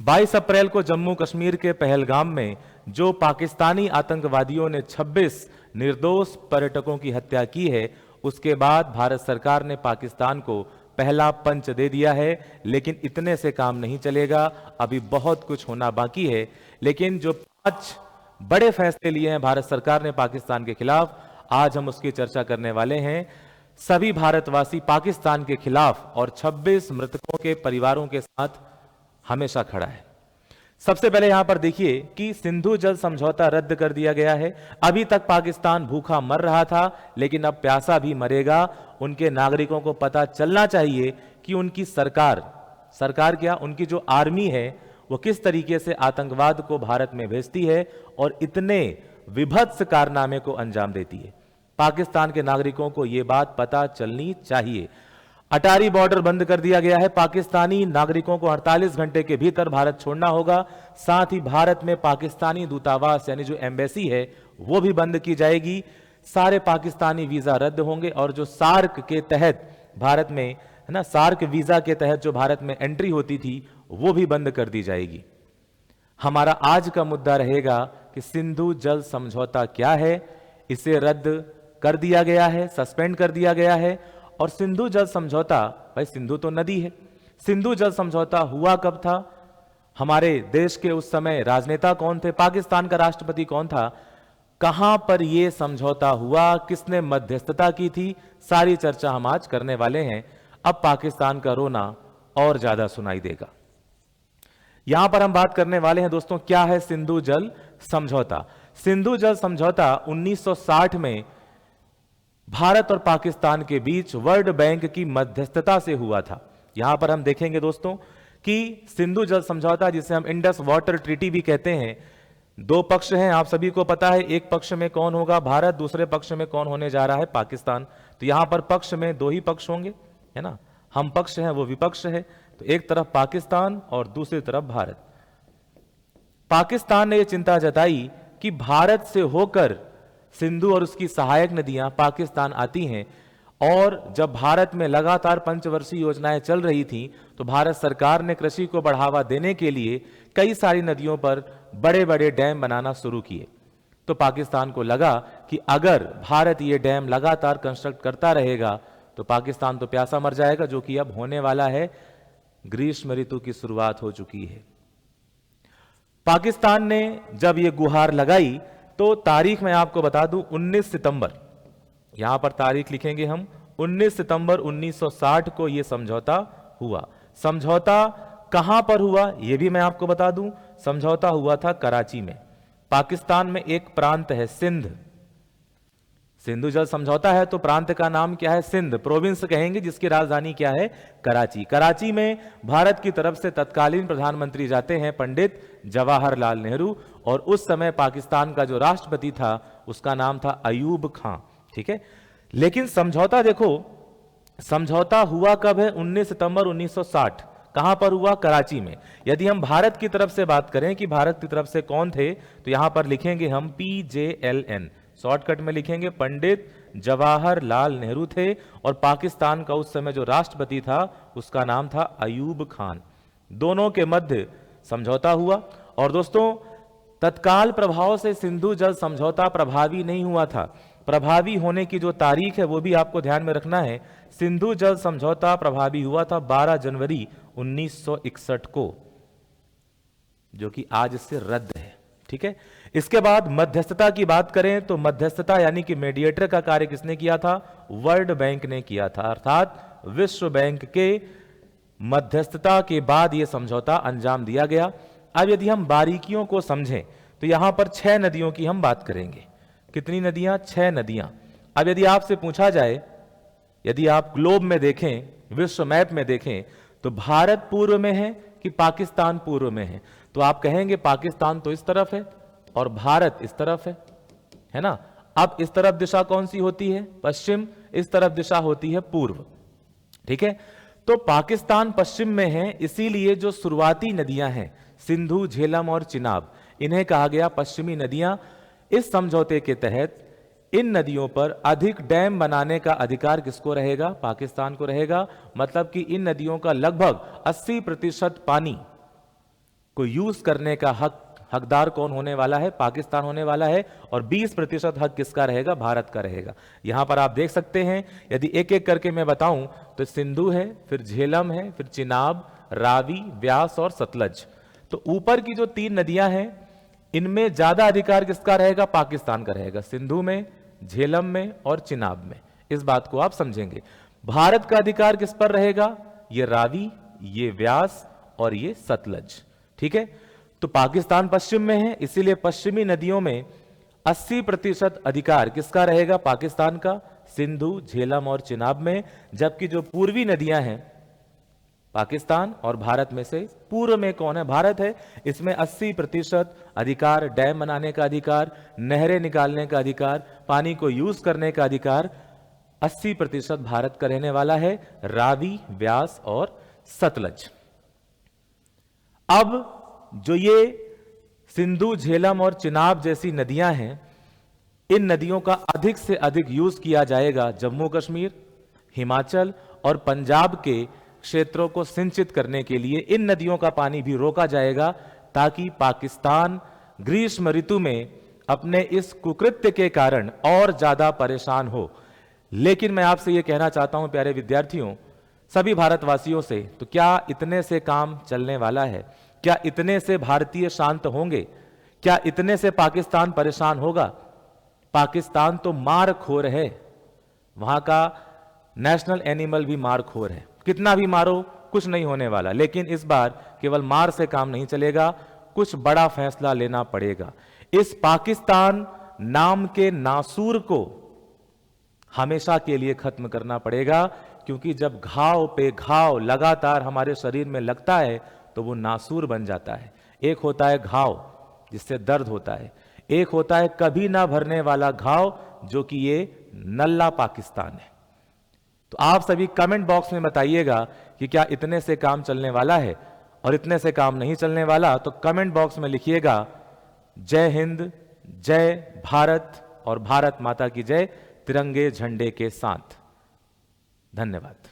22 अप्रैल को जम्मू कश्मीर के पहलगाम में जो पाकिस्तानी आतंकवादियों ने 26 निर्दोष पर्यटकों की हत्या की है, उसके बाद भारत सरकार ने पाकिस्तान को पहला पंच दे दिया है। लेकिन इतने से काम नहीं चलेगा, अभी बहुत कुछ होना बाकी है। लेकिन जो 5 बड़े फैसले लिए हैं भारत सरकार ने पाकिस्तान के खिलाफ, आज हम उसकी चर्चा करने वाले हैं। सभी भारतवासी पाकिस्तान के खिलाफ और 26 मृतकों के परिवारों के साथ हमेशा खड़ा है। सबसे पहले यहां पर देखिए कि सिंधु जल समझौता रद्द कर दिया गया है। अभी तक पाकिस्तान भूखा मर रहा था, लेकिन अब प्यासा भी मरेगा। उनके नागरिकों को पता चलना चाहिए कि उनकी सरकार क्या, उनकी जो आर्मी है वो किस तरीके से आतंकवाद को भारत में भेजती है और इतने विभत्स कारनामे को अंजाम देती है। पाकिस्तान के नागरिकों को यह बात पता चलनी चाहिए। अटारी बॉर्डर बंद कर दिया गया है। पाकिस्तानी नागरिकों को 48 घंटे के भीतर भारत छोड़ना होगा। साथ ही भारत में पाकिस्तानी दूतावास यानी जो एम्बेसी है वो भी बंद की जाएगी। सारे पाकिस्तानी वीजा रद्द होंगे और जो सार्क के तहत भारत में है ना, सार्क वीजा के तहत जो भारत में एंट्री होती थी वो भी बंद कर दी जाएगी। हमारा आज का मुद्दा रहेगा कि सिंधु जल समझौता क्या है। इसे रद्द कर दिया गया है, सस्पेंड कर दिया गया है। और सिंधु जल समझौता, भाई सिंधु तो नदी है, सिंधु जल समझौता हुआ कब था? हमारे देश के उस समय राजनेता कौन थे? पाकिस्तान का राष्ट्रपति कौन था? कहां पर यह समझौता हुआ? किसने मध्यस्थता की थी? सारी चर्चा हम आज करने वाले हैं। अब पाकिस्तान का रोना और ज्यादा सुनाई देगा। यहां पर हम बात करने वाले हैं दोस्तों, क्या है सिंधु जल समझौता। सिंधु जल समझौता 1960 में भारत और पाकिस्तान के बीच वर्ल्ड बैंक की मध्यस्थता से हुआ था। यहां पर हम देखेंगे दोस्तों कि सिंधु जल समझौता, जिसे हम इंडस वाटर ट्रीटी भी कहते हैं, 2 पक्ष हैं, आप सभी को पता है। एक पक्ष में कौन होगा? भारत। दूसरे पक्ष में कौन होने जा रहा है? पाकिस्तान। तो यहां पर पक्ष में 2 ही पक्ष होंगे, है ना। हम पक्ष हैं, वो विपक्ष है। तो एक तरफ पाकिस्तान और दूसरी तरफ भारत। पाकिस्तान ने यह चिंता जताई कि भारत से होकर सिंधु और उसकी सहायक नदियां पाकिस्तान आती हैं, और जब भारत में लगातार पंचवर्षीय योजनाएं चल रही थीं, तो भारत सरकार ने कृषि को बढ़ावा देने के लिए कई सारी नदियों पर बड़े बड़े डैम बनाना शुरू किए। तो पाकिस्तान को लगा कि अगर भारत ये डैम लगातार कंस्ट्रक्ट करता रहेगा तो पाकिस्तान तो प्यासा मर जाएगा, जो कि अब होने वाला है। ग्रीष्म ऋतु की शुरुआत हो चुकी है। पाकिस्तान ने जब ये गुहार लगाई तो तारीख मैं आपको बता दूं, 19 सितंबर, यहां पर तारीख लिखेंगे हम, 19 सितंबर 1960 को यह समझौता हुआ। समझौता कहां पर हुआ यह भी मैं आपको बता दूं। समझौता हुआ था कराची में। पाकिस्तान में एक प्रांत है सिंध। सिंधु जल समझौता है तो प्रांत का नाम क्या है? सिंध। प्रोविंस कहेंगे, जिसकी राजधानी क्या है? कराची। कराची में भारत की तरफ से तत्कालीन प्रधानमंत्री जाते हैं पंडित जवाहरलाल नेहरू, और उस समय पाकिस्तान का जो राष्ट्रपति था उसका नाम था अयूब खां। ठीक है। लेकिन समझौता देखो, समझौता हुआ कब है? 19 सितंबर 1960। कहां पर हुआ? कराची में। यदि हम भारत की तरफ से बात करें कि भारत की तरफ से कौन थे, तो यहां पर लिखेंगे हम PJLN, शॉर्टकट में लिखेंगे पंडित जवाहरलाल नेहरू थे, और पाकिस्तान का उस समय जो राष्ट्रपति था उसका नाम था अयूब खान। दोनों के मध्य समझौता हुआ। और दोस्तों, तत्काल प्रभाव से सिंधु जल समझौता प्रभावी नहीं हुआ था। प्रभावी होने की जो तारीख है वो भी आपको ध्यान में रखना है। सिंधु जल समझौता प्रभावी हुआ था 12 जनवरी 1961 को, जो कि आज से रद्द है। ठीक है। इसके बाद मध्यस्थता की बात करें तो मध्यस्थता यानी कि मीडिएटर का कार्य किसने किया था? वर्ल्ड बैंक ने किया था। अर्थात विश्व बैंक के मध्यस्थता के बाद यह समझौता अंजाम दिया गया। अब यदि हम बारीकियों को समझें तो यहां पर 6 नदियों की हम बात करेंगे। कितनी नदियां? 6 नदियां। अब यदि आपसे पूछा जाए, यदि आप ग्लोब में देखें, विश्व मैप में देखें, तो भारत पूर्व में है कि पाकिस्तान पूर्व में है? तो आप कहेंगे पाकिस्तान तो इस तरफ है और भारत इस तरफ है ना। अब इस तरफ दिशा कौन सी होती है? पश्चिम। इस तरफ दिशा होती है पूर्व। ठीक है। तो पाकिस्तान पश्चिम में है, इसीलिए जो शुरुआती नदियां हैं सिंधु, झेलम और चिनाब, इन्हें कहा गया पश्चिमी नदियां। इस समझौते के तहत इन नदियों पर अधिक डैम बनाने का अधिकार किसको रहेगा? पाकिस्तान को रहेगा। मतलब कि इन नदियों का लगभग 80% पानी को यूज करने का हकदार कौन होने वाला है? पाकिस्तान होने वाला है। और 20% हक किसका रहेगा? भारत का रहेगा। यहां पर आप देख सकते हैं, यदि एक एक करके मैं बताऊं तो सिंधु है, फिर झेलम है, फिर चिनाब, रावी, व्यास और सतलज। तो ऊपर की जो 3 नदियां हैं, इनमें ज्यादा अधिकार किसका रहेगा? पाकिस्तान का रहेगा, सिंधु में, झेलम में और चिनाब में। इस बात को आप समझेंगे। भारत का अधिकार किस पर रहेगा? ये रावी, ये व्यास और ये सतलज। ठीक है, तो पाकिस्तान पश्चिम में है, इसीलिए पश्चिमी नदियों में 80% अधिकार किसका रहेगा? पाकिस्तान का, सिंधु, झेलम और चिनाब में। जबकि जो पूर्वी नदियां हैं पाकिस्तान और भारत में से पूर्व में कौन है? भारत है। इसमें 80% अधिकार, डैम बनाने का अधिकार, नहरें निकालने का अधिकार, पानी को यूज करने का अधिकार 80% भारत का रहने वाला है, रावी, व्यास और सतलज। अब जो ये सिंधु, झेलम और चिनाब जैसी नदियां हैं, इन नदियों का अधिक से अधिक यूज किया जाएगा जम्मू कश्मीर, हिमाचल और पंजाब के क्षेत्रों को सिंचित करने के लिए। इन नदियों का पानी भी रोका जाएगा ताकि पाकिस्तान ग्रीष्म ऋतु में अपने इस कुकृत्य के कारण और ज्यादा परेशान हो। लेकिन मैं आपसे यह कहना चाहता हूं प्यारे विद्यार्थियों, सभी भारतवासियों से, तो क्या इतने से काम चलने वाला है? क्या इतने से भारतीय शांत होंगे? क्या इतने से पाकिस्तान परेशान होगा? पाकिस्तान तो मारखोर है, वहां का नेशनल एनिमल भी मारखोर है। कितना भी मारो कुछ नहीं होने वाला। लेकिन इस बार केवल मार से काम नहीं चलेगा, कुछ बड़ा फैसला लेना पड़ेगा। इस पाकिस्तान नाम के नासूर को हमेशा के लिए खत्म करना पड़ेगा, क्योंकि जब घाव पे घाव लगातार हमारे शरीर में लगता है तो वो नासूर बन जाता है। एक होता है घाव जिससे दर्द होता है, एक होता है कभी ना भरने वाला घाव जो कि ये नल्ला पाकिस्तान है। तो आप सभी कमेंट बॉक्स में बताइएगा कि क्या इतने से काम चलने वाला है, और इतने से काम नहीं चलने वाला तो कमेंट बॉक्स में लिखिएगा जय हिंद, जय भारत और भारत माता की जय, तिरंगे झंडे के साथ। धन्यवाद।